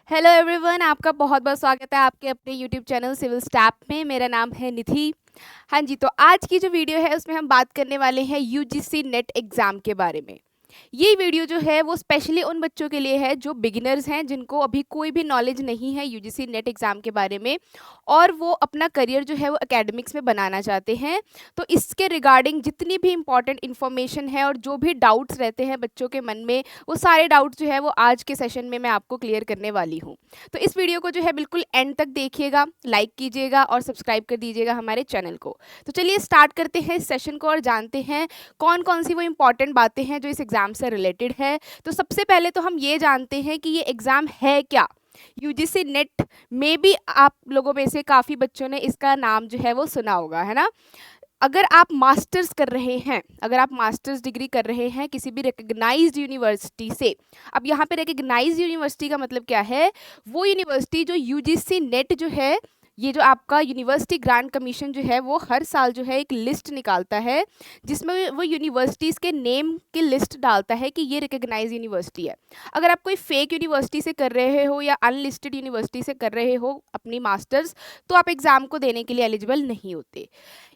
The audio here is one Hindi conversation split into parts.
हेलो एवरीवन, आपका बहुत बहुत स्वागत है आपके अपने यूट्यूब चैनल सिविल स्टैप में। मेरा नाम है निधि। हाँ जी, तो आज की जो वीडियो है उसमें हम बात करने वाले हैं यूजीसी नेट एग्ज़ाम के बारे में। ये वीडियो जो है वो स्पेशली उन बच्चों के लिए है जो बिगिनर्स हैं, जिनको अभी कोई भी नॉलेज नहीं है यूजीसी नेट एग्ज़ाम के बारे में और वो अपना करियर जो है वो एकेडमिक्स में बनाना चाहते हैं। तो इसके रिगार्डिंग जितनी भी इंपॉर्टेंट इन्फॉर्मेशन है और जो भी डाउट्स रहते हैं बच्चों के मन में, वो सारे डाउट्स जो है वो आज के सेशन में मैं आपको क्लियर करने वाली हूँ। तो इस वीडियो को जो है बिल्कुल एंड तक देखिएगा, लाइक कीजिएगा और सब्सक्राइब कर दीजिएगा हमारे चैनल को। तो चलिए स्टार्ट करते हैं इस सेशन को और जानते हैं कौन कौन सी वो इंपॉर्टेंट बातें हैं जो इस एग्ज़ाम से रिलेटेड है। तो सबसे पहले तो हम ये जानते हैं कि ये एग्ज़ाम है क्या। यूजीसी नेट में भी आप लोगों में से काफ़ी बच्चों ने इसका नाम जो है वो सुना होगा, है ना। अगर आप मास्टर्स कर रहे हैं, अगर आप मास्टर्स डिग्री कर रहे हैं किसी भी रिकग्नाइज्ड यूनिवर्सिटी से, अब यहाँ पे रिकग्नाइज्ड यूनिवर्सिटी का मतलब क्या है, वो यूनिवर्सिटी जो यूजीसी नेट जो है, ये जो आपका यूनिवर्सिटी ग्रांट कमीशन जो है वो हर साल जो है एक लिस्ट निकालता है जिसमें वो यूनिवर्सिटीज़ के नेम की लिस्ट डालता है कि ये रिकग्नाइज यूनिवर्सिटी है। अगर आप कोई फेक यूनिवर्सिटी से कर रहे हो या अनलिस्टेड यूनिवर्सिटी से कर रहे हो अपनी मास्टर्स, तो आप एग्ज़ाम को देने के लिए एलिजिबल नहीं होते।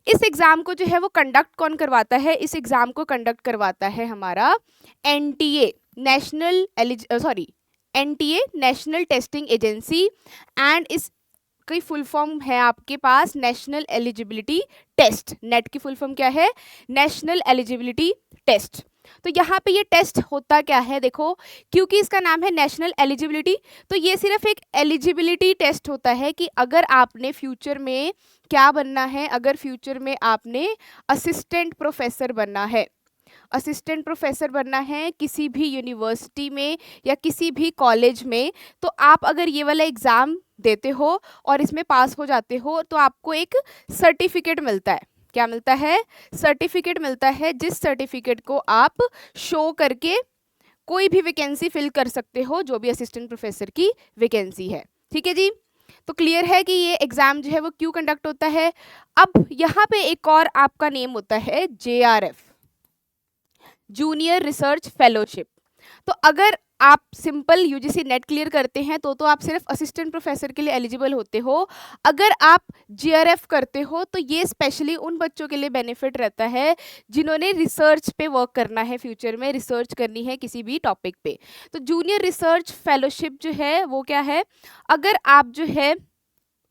इस एग्ज़ाम को जो है वो कंडक्ट कौन करवाता है, इस एग्ज़ाम को कंडक्ट करवाता है हमारा NTA, NTA national testing agency. And इस की फुल फॉर्म है आपके पास नेशनल एलिजिबिलिटी टेस्ट। नेट की फुल फॉर्म क्या है? National eligibility test. तो यहाँ पे ये टेस्ट होता क्या है, देखो, क्योंकि इसका नाम है नेशनल एलिजिबिलिटी, तो ये सिर्फ एक एलिजिबिलिटी टेस्ट होता है कि अगर आपने फ्यूचर में क्या बनना है, अगर फ्यूचर में आपने असिस्टेंट प्रोफेसर बनना है, असिस्टेंट प्रोफेसर बनना है किसी भी यूनिवर्सिटी में या किसी भी कॉलेज में, तो आप अगर ये वाला एग्ज़ाम देते हो और इसमें पास हो जाते हो तो आपको एक सर्टिफिकेट मिलता है। क्या मिलता है? सर्टिफिकेट मिलता है, जिस सर्टिफिकेट को आप शो करके कोई भी वैकेंसी फिल कर सकते हो, जो भी असिस्टेंट प्रोफेसर की वैकेंसी है। ठीक है जी, तो क्लियर है कि ये एग्ज़ाम जो है वो क्यों कंडक्ट होता है। अब यहाँ पे एक और आपका नेम होता है जेआरएफ, जूनियर रिसर्च फेलोशिप। तो अगर आप सिंपल यूजीसी नेट क्लियर करते हैं तो आप सिर्फ असिस्टेंट प्रोफेसर के लिए एलिजिबल होते हो। अगर आप जीआरएफ करते हो तो ये स्पेशली उन बच्चों के लिए बेनिफिट रहता है जिन्होंने रिसर्च पे वर्क करना है, फ्यूचर में रिसर्च करनी है किसी भी टॉपिक पे। तो जूनियर रिसर्च फेलोशिप जो है वो क्या है, अगर आप जो है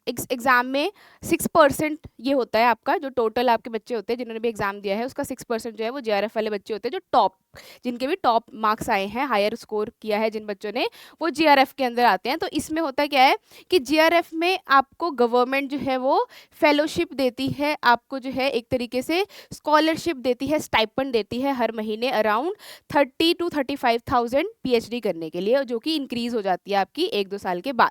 एग्ज़ाम में 6% ये होता है आपका, जो टोटल आपके बच्चे होते हैं जिन्होंने भी एग्ज़ाम दिया है उसका 6% जो है वो जेआरएफ वाले बच्चे होते हैं, जो टॉप, जिनके भी टॉप मार्क्स आए हैं, हायर स्कोर किया है जिन बच्चों ने, वो जेआरएफ के अंदर आते हैं। तो इसमें होता क्या है कि जेआरएफ में आपको गवर्नमेंट जो है वो फेलोशिप देती है, आपको जो है एक तरीके से स्कॉलरशिप देती है, स्टाइपेंड देती है हर महीने अराउंड 30 to 35,000 पीएचडी करने के लिए, जो कि इंक्रीज़ हो जाती है आपकी 1-2 साल के बाद।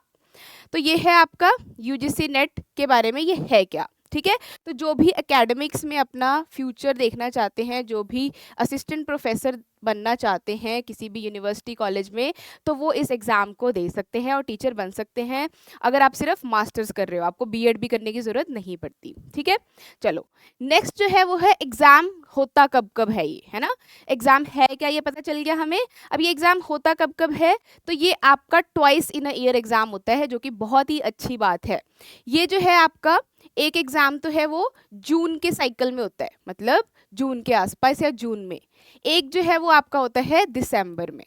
तो ये है आपका यूजीसी नेट के बारे में, ये है क्या। ठीक है, तो जो भी एकेडमिक्स में अपना फ्यूचर देखना चाहते हैं, जो भी असिस्टेंट प्रोफेसर बनना चाहते हैं किसी भी यूनिवर्सिटी कॉलेज में, तो वो इस एग्ज़ाम को दे सकते हैं और टीचर बन सकते हैं। अगर आप सिर्फ मास्टर्स कर रहे हो, आपको बीएड भी करने की ज़रूरत नहीं पड़ती। ठीक है, चलो नेक्स्ट जो है वो है एग्ज़ाम होता कब कब है, ये है ना। एग्ज़ाम है क्या ये पता चल गया हमें। अब ये एग्ज़ाम होता कब कब है, तो ये आपका twice in a year exam होता है, जो कि बहुत ही अच्छी बात है। ये जो है आपका एक एग्ज़ाम तो है वो जून के साइकिल में होता है, मतलब जून के आसपास या जून में। एक जो है वो आपका होता है दिसंबर में।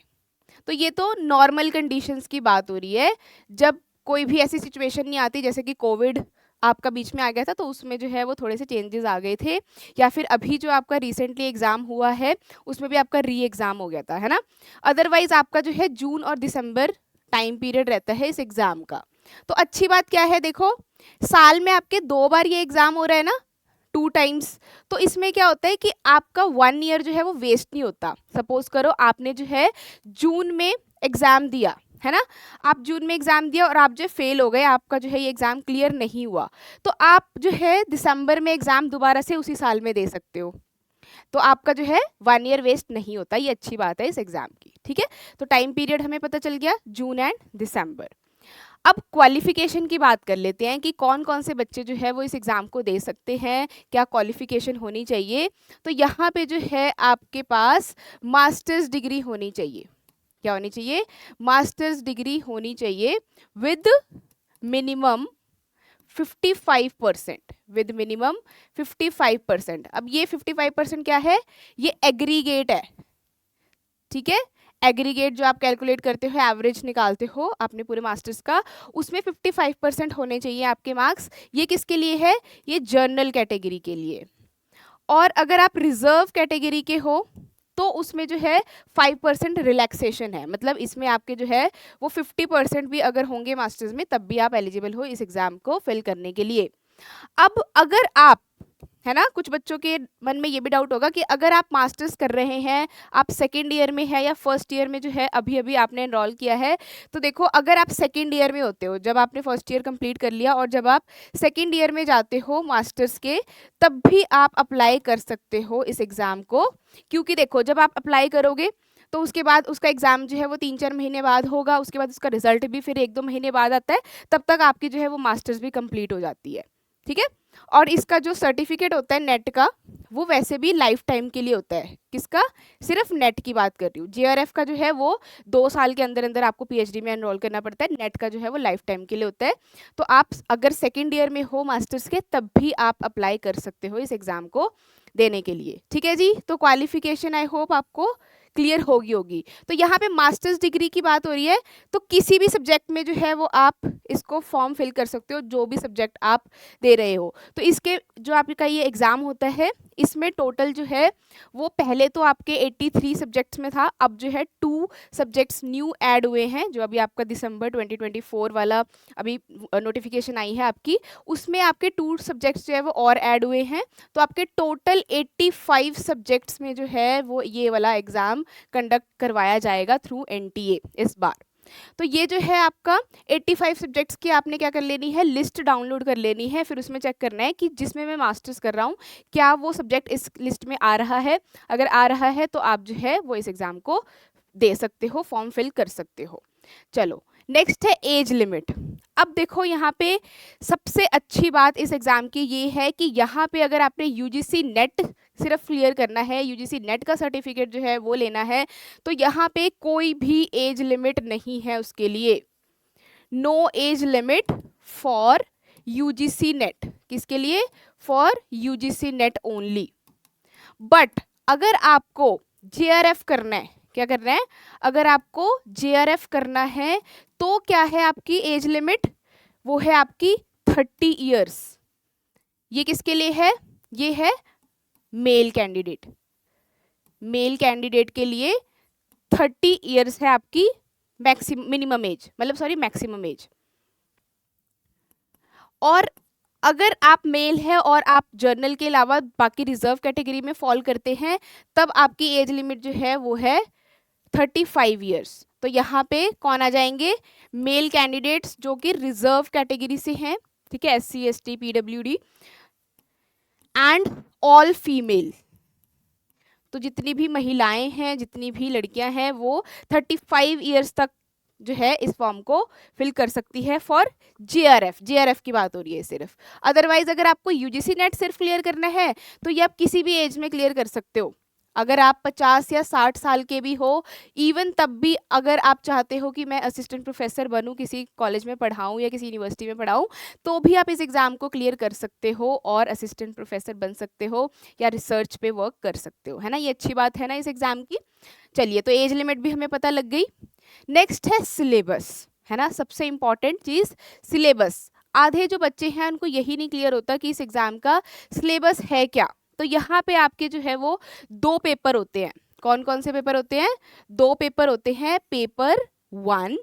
तो ये तो नॉर्मल कंडीशंस की बात हो रही है, जब कोई भी ऐसी सिचुएशन नहीं आती, जैसे कि कोविड आपका बीच में आ गया था तो उसमें जो है वो थोड़े से चेंजेस आ गए थे, या फिर अभी जो आपका रिसेंटली एग्ज़ाम हुआ है उसमें भी आपका री एग्ज़ाम हो गया था, है ना। अदरवाइज आपका जो है जून और दिसंबर टाइम पीरियड रहता है इस एग्ज़ाम का। तो अच्छी बात क्या है, देखो, साल में आपके 2 बार ये एग्ज़ाम हो रहा है ना, 2 टाइम्स। तो इसमें क्या होता है कि आपका 1 ईयर जो है वो वेस्ट नहीं होता। सपोज करो आपने जो है जून में एग्ज़ाम दिया, है ना, आप जून में एग्ज़ाम दिया और आप जो फेल हो गए, आपका जो है ये एग्ज़ाम क्लियर नहीं हुआ, तो आप जो है दिसंबर में एग्ज़ाम दोबारा से उसी साल में दे सकते हो। तो आपका जो है 1 ईयर वेस्ट नहीं होता, ये अच्छी बात है इस एग्ज़ाम की। ठीक है, तो टाइम पीरियड हमें पता चल गया, जून एंड दिसंबर। अब क्वालिफिकेशन की बात कर लेते हैं कि कौन कौन से बच्चे जो है वो इस एग्ज़ाम को दे सकते हैं, क्या क्वालिफिकेशन होनी चाहिए। तो यहाँ पे जो है आपके पास मास्टर्स डिग्री होनी चाहिए। क्या होनी चाहिए, मास्टर्स डिग्री होनी चाहिए विद मिनिमम 55%, विद मिनिमम 55%। अब ये 55% क्या है, ये एग्रीगेट है, ठीक है। एग्रीगेट जो आप कैलकुलेट करते हो, एवरेज निकालते हो अपने पूरे मास्टर्स का, उसमें 55% होने चाहिए आपके मार्क्स। ये किसके लिए है, ये जर्नल कैटेगरी के लिए। और अगर आप रिजर्व कैटेगरी के हो तो उसमें जो है 5% रिलैक्सेशन है, मतलब इसमें आपके जो है वो 50% भी अगर होंगे मास्टर्स में तब भी आप एलिजिबल हो इस एग्जाम को फिल करने के लिए। अब अगर आप, है ना, कुछ बच्चों के मन में ये भी डाउट होगा कि अगर आप मास्टर्स कर रहे हैं, आप सेकेंड ईयर में है या फर्स्ट ईयर में जो है अभी अभी आपने एनरोल किया है, तो देखो अगर आप सेकेंड ईयर में होते हो, जब आपने फर्स्ट ईयर कंप्लीट कर लिया और जब आप सेकेंड ईयर में जाते हो मास्टर्स के, तब भी आप अप्लाई कर सकते हो इस एग्ज़ाम को। क्योंकि देखो जब आप अप्लाई करोगे तो उसके बाद उसका एग्ज़ाम जो है वो 3-4 महीने बाद होगा, उसके बाद उसका रिजल्ट भी फिर 1-2 महीने बाद आता है, तब तक आपकी जो है वो मास्टर्स भी कंप्लीट हो जाती है, ठीक है। और इसका जो सर्टिफिकेट होता है नेट का, वो वैसे भी लाइफ टाइम के लिए होता है। किसका, सिर्फ नेट की बात कर रही हूँ। जेआरएफ का जो है वो 2 साल के अंदर अंदर आपको पीएचडी में एनरोल करना पड़ता है, नेट का जो है वो लाइफ टाइम के लिए होता है। तो आप अगर सेकेंड ईयर में हो मास्टर्स के तब भी आप अप्लाई कर सकते हो इस एग्ज़ाम को देने के लिए, ठीक है जी। तो क्वालिफिकेशन आई होप आपको क्लियर होगी। तो यहाँ पे मास्टर्स डिग्री की बात हो रही है, तो किसी भी सब्जेक्ट में जो है वो आप इसको फॉर्म फिल कर सकते हो, जो भी सब्जेक्ट आप दे रहे हो। तो इसके जो आपका ये एग्ज़ाम होता है, इसमें टोटल जो है वो पहले तो आपके 83 सब्जेक्ट्स में था, अब जो है 2 सब्जेक्ट्स न्यू ऐड हुए हैं, जो अभी आपका दिसंबर 2024 वाला अभी नोटिफिकेशन आई है आपकी, उसमें आपके 2 सब्जेक्ट्स जो है वो और ऐड हुए हैं। तो आपके टोटल 85 सब्जेक्ट्स में जो है वो ये वाला एग्ज़ाम कंडक्ट करवाया जाएगा थ्रू एनटीए इस बार। तो ये जो है आपका 85 सब्जेक्ट्स की आपने क्या कर लेनी है, लिस्ट डाउनलोड कर लेनी है, फिर उसमें चेक करना है कि जिसमें मैं मास्टर्स कर रहा हूँ क्या वो सब्जेक्ट इस लिस्ट में आ रहा है। अगर आ रहा है तो आप जो है वो इस एग्ज़ाम को दे सकते हो, फॉर्म फिल कर सकते हो। चलो नेक्स्ट है एज लिमिट। अब देखो यहाँ पे सबसे अच्छी बात इस एग्ज़ाम की ये है कि यहाँ पे अगर आपने यूजीसी नेट सिर्फ क्लियर करना है, यूजीसी नेट का सर्टिफिकेट जो है वो लेना है, तो यहाँ पे कोई भी एज लिमिट नहीं है उसके लिए। No age limit for UGC NET, किसके लिए, for UGC NET only. But अगर आपको जेआरएफ करना है, क्या करना है, अगर आपको जेआरएफ करना है तो क्या है आपकी एज लिमिट, वो है आपकी 30 इयर्स। ये किसके लिए है, ये है मेल कैंडिडेट। मेल कैंडिडेट के लिए 30 इयर्स है आपकी मिनिमम एज, मतलब सॉरी मैक्सिमम एज। और अगर आप मेल है और आप जर्नल के अलावा बाकी रिजर्व कैटेगरी में फॉल करते हैं, तब आपकी एज लिमिट जो है वो है 35 इयर्स। तो यहाँ पे कौन आ जाएंगे, मेल कैंडिडेट्स जो कि रिजर्व कैटेगरी से हैं, ठीक है, SC ST PWD and all female. तो जितनी भी महिलाएं हैं, जितनी भी लड़कियां हैं, वो 35 इयर्स तक जो है इस फॉर्म को फिल कर सकती है फॉर जेआरएफ की बात हो रही है सिर्फ। अदरवाइज अगर आपको यूजीसी नेट सिर्फ क्लियर करना है तो ये आप किसी भी एज में क्लियर कर सकते हो। अगर आप 50 या 60 साल के भी हो, इवन तब भी अगर आप चाहते हो कि मैं असिस्टेंट प्रोफेसर बनूं, किसी कॉलेज में पढ़ाऊं या किसी यूनिवर्सिटी में पढ़ाऊं, तो भी आप इस एग्ज़ाम को क्लियर कर सकते हो और असिस्टेंट प्रोफेसर बन सकते हो या रिसर्च पे वर्क कर सकते हो, है ना। ये अच्छी बात है ना इस एग्ज़ाम की। चलिए, तो एज लिमिट भी हमें पता लग गई। नेक्स्ट है सिलेबस, है ना, सबसे इंपॉर्टेंट चीज़ सिलेबस। आधे जो बच्चे हैं उनको यही नहीं क्लियर होता कि इस एग्ज़ाम का सिलेबस है क्या। तो यहाँ पे आपके जो है वो 2 पेपर होते हैं। कौन कौन से पेपर होते हैं, 2 पेपर होते हैं। पेपर 1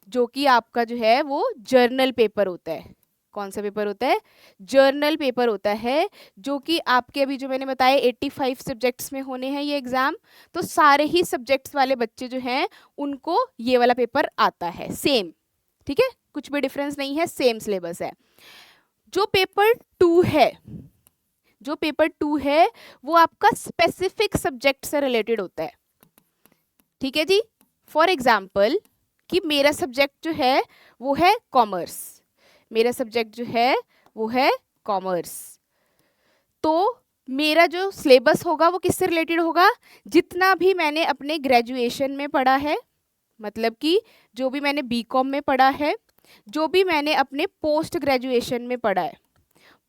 जो कि आपका जो है वो जर्नल पेपर होता है। कौन सा पेपर होता है, जर्नल पेपर होता है, जो कि आपके अभी जो मैंने बताया 85 सब्जेक्ट्स में होने हैं ये एग्ज़ाम। तो सारे ही सब्जेक्ट्स वाले बच्चे जो हैं उनको ये वाला पेपर आता है सेम, ठीक है, कुछ भी डिफरेंस नहीं है, सेम सिलेबस है। जो पेपर 2 है, जो पेपर 2 है वो आपका स्पेसिफिक सब्जेक्ट से रिलेटेड होता है, ठीक है जी। फॉर एग्जाम्पल कि मेरा सब्जेक्ट जो है वो है कॉमर्स, मेरा सब्जेक्ट जो है वो है कॉमर्स, तो मेरा जो सिलेबस होगा वो किससे रिलेटेड होगा, जितना भी मैंने अपने ग्रेजुएशन में पढ़ा है, मतलब कि जो भी मैंने बीकॉम में पढ़ा है, जो भी मैंने अपने पोस्ट ग्रेजुएशन में पढ़ा है,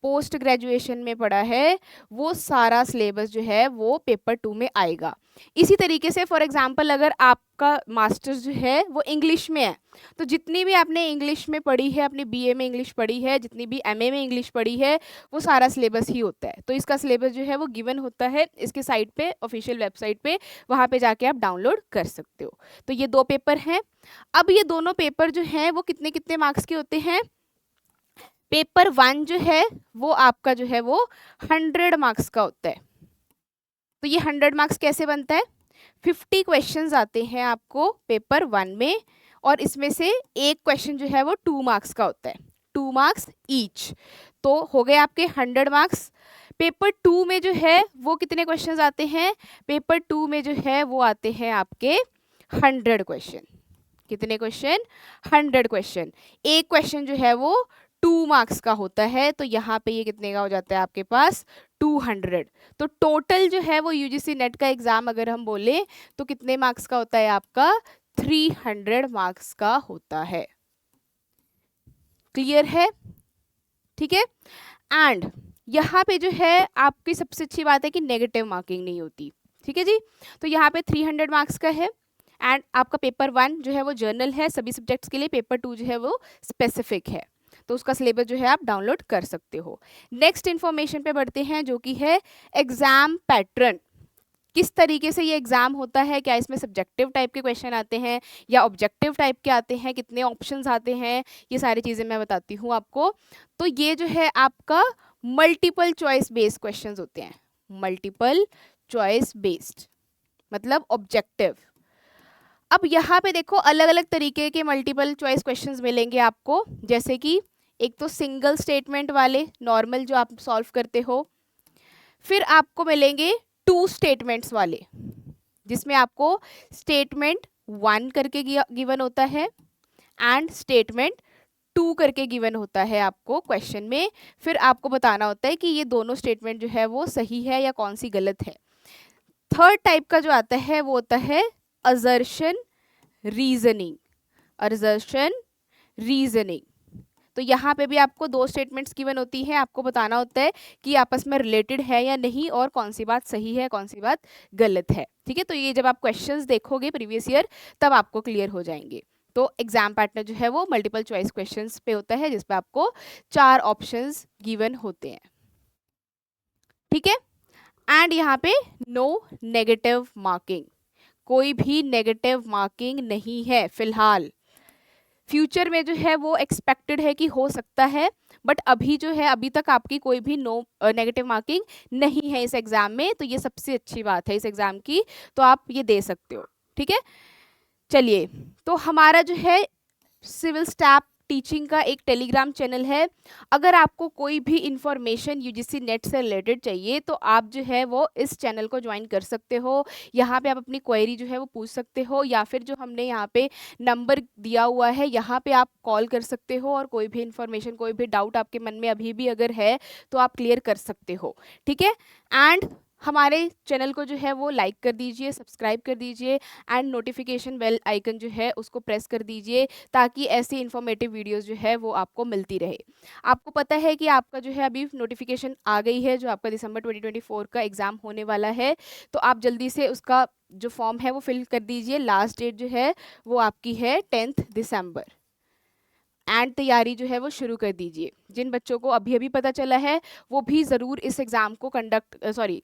पोस्ट ग्रेजुएशन में पढ़ा है, वो सारा सिलेबस जो है वो पेपर 2 में आएगा। इसी तरीके से फॉर एग्जांपल अगर आपका मास्टर्स जो है वो इंग्लिश में है, तो जितनी भी आपने इंग्लिश में पढ़ी है, अपने बीए में इंग्लिश पढ़ी है, जितनी भी एमए में इंग्लिश पढ़ी है, वो सारा सिलेबस ही होता है। तो इसका सिलेबस जो है वो गिवन होता है इसके साइट पे, ऑफिशियल वेबसाइट पे, वहाँ पे जाके आप डाउनलोड कर सकते हो। तो ये 2 पेपर हैं। अब ये दोनों पेपर जो हैं वो कितने कितने मार्क्स के होते हैं? पेपर 1 जो है वो आपका जो है वो 100 मार्क्स का होता है। तो ये 100 मार्क्स कैसे बनता है? 50 क्वेश्चंस आते हैं आपको पेपर 1 में, और इसमें से एक क्वेश्चन जो है वो 2 मार्क्स का होता है, 2 मार्क्स ईच। तो हो गए आपके 100 मार्क्स। पेपर 2 में जो है वो कितने क्वेश्चंस आते हैं? पेपर 2 में जो है वो आते हैं आपके 100 क्वेश्चन। कितने क्वेश्चन? 100 क्वेश्चन। एक क्वेश्चन जो है वो 2 मार्क्स का होता है, तो यहाँ पे ये कितने का हो जाता है आपके पास? 200। तो टोटल जो है वो यूजीसी नेट का एग्जाम अगर हम बोले तो कितने मार्क्स का होता है आपका? 300 मार्क्स का होता है। क्लियर है? ठीक है। एंड यहाँ पे जो है आपकी सबसे अच्छी बात है कि नेगेटिव मार्किंग नहीं होती। ठीक है जी। तो यहाँ पे 300 मार्क्स का है। एंड आपका पेपर 1 जो है वो जर्नल है सभी सब्जेक्ट्स के लिए, पेपर 2 जो है वो स्पेसिफिक है, तो उसका सिलेबस जो है आप डाउनलोड कर सकते हो। नेक्स्ट इन्फॉर्मेशन पे बढ़ते हैं जो कि है एग्जाम पैटर्न। किस तरीके से ये एग्जाम होता है, क्या इसमें सब्जेक्टिव टाइप के क्वेश्चन आते हैं या ऑब्जेक्टिव टाइप के आते हैं, कितने ऑप्शंस आते हैं, ये सारी चीज़ें मैं बताती हूँ आपको। तो ये जो है आपका मल्टीपल चॉइस बेस्ड क्वेश्चंस होते हैं, मल्टीपल चॉइस बेस्ड मतलब ऑब्जेक्टिव। अब यहाँ पे देखो अलग अलग तरीके के मल्टीपल चॉइस क्वेश्चंस मिलेंगे आपको, जैसे कि एक तो सिंगल स्टेटमेंट वाले नॉर्मल जो आप सॉल्व करते हो, फिर आपको मिलेंगे 2 स्टेटमेंट्स वाले जिसमें आपको स्टेटमेंट 1 करके गिवन होता है एंड स्टेटमेंट 2 करके गिवन होता है आपको क्वेश्चन में। फिर आपको बताना होता है कि ये दोनों स्टेटमेंट जो है वो सही है या कौन सी गलत है। थर्ड टाइप का जो आता है वो होता है असर्शन रीजनिंग, असर्शन रीजनिंग। तो यहाँ पे भी आपको 2 स्टेटमेंट्स गिवन होती है, आपको बताना होता है कि आपस में रिलेटेड है या नहीं और कौन सी बात सही है कौन सी बात गलत है। ठीक है। तो ये जब आप क्वेश्चंस देखोगे प्रीवियस ईयर तब आपको क्लियर हो जाएंगे। तो एग्जाम पैटर्न जो है वो मल्टीपल चॉइस क्वेश्चंस पे होता है जिसपे आपको 4 ऑप्शंस गिवन होते हैं। ठीक है। एंड यहाँ पे नो नेगेटिव मार्किंग, कोई भी नेगेटिव मार्किंग नहीं है फिलहाल। फ्यूचर में जो है वो एक्सपेक्टेड है कि हो सकता है, बट अभी जो है अभी तक आपकी कोई भी नेगेटिव मार्किंग नहीं है इस एग्जाम में। तो ये सबसे अच्छी बात है इस एग्जाम की, तो आप ये दे सकते हो। ठीक है। चलिए, तो हमारा जो है सिविल स्टाफ टीचिंग का एक टेलीग्राम चैनल है। अगर आपको कोई भी इंफॉर्मेशन यूजीसी नेट से रिलेटेड चाहिए तो आप जो है वो इस चैनल को ज्वाइन कर सकते हो। यहाँ पे आप अपनी क्वेरी जो है वो पूछ सकते हो, या फिर जो हमने यहाँ पे नंबर दिया हुआ है यहाँ पे आप कॉल कर सकते हो और कोई भी इंफॉर्मेशन, कोई भी डाउट आपके मन में अभी भी अगर है तो आप क्लियर कर सकते हो। ठीक है। एंड हमारे चैनल को जो है वो लाइक कर दीजिए, सब्सक्राइब कर दीजिए एंड नोटिफिकेशन बेल आइकन जो है उसको प्रेस कर दीजिए ताकि ऐसी इन्फॉर्मेटिव वीडियोस जो है वो आपको मिलती रहे। आपको पता है कि आपका जो है अभी नोटिफिकेशन आ गई है जो आपका दिसंबर 2024 का एग्ज़ाम होने वाला है, तो आप जल्दी से उसका जो फॉर्म है वो फिल कर दीजिए। लास्ट डेट जो है वो आपकी है 10 दिसंबर। एंड तैयारी जो है वो शुरू कर दीजिए। जिन बच्चों को अभी अभी पता चला है वो भी ज़रूर इस एग्ज़ाम को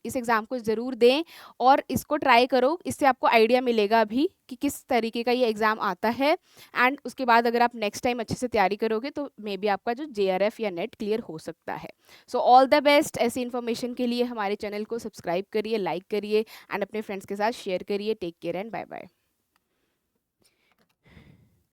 इस एग्ज़ाम को ज़रूर दें और इसको ट्राई करो। इससे आपको आइडिया मिलेगा अभी कि किस तरीके का ये एग्ज़ाम आता है। एंड उसके बाद अगर आप नेक्स्ट टाइम अच्छे से तैयारी करोगे तो मे बी आपका जो JRF या नेट क्लियर हो सकता है। So all the best. ऐसी इन्फॉर्मेशन के लिए हमारे चैनल को सब्सक्राइब करिए, लाइक करिए एंड अपने फ्रेंड्स के साथ शेयर करिए। Take care and bye bye.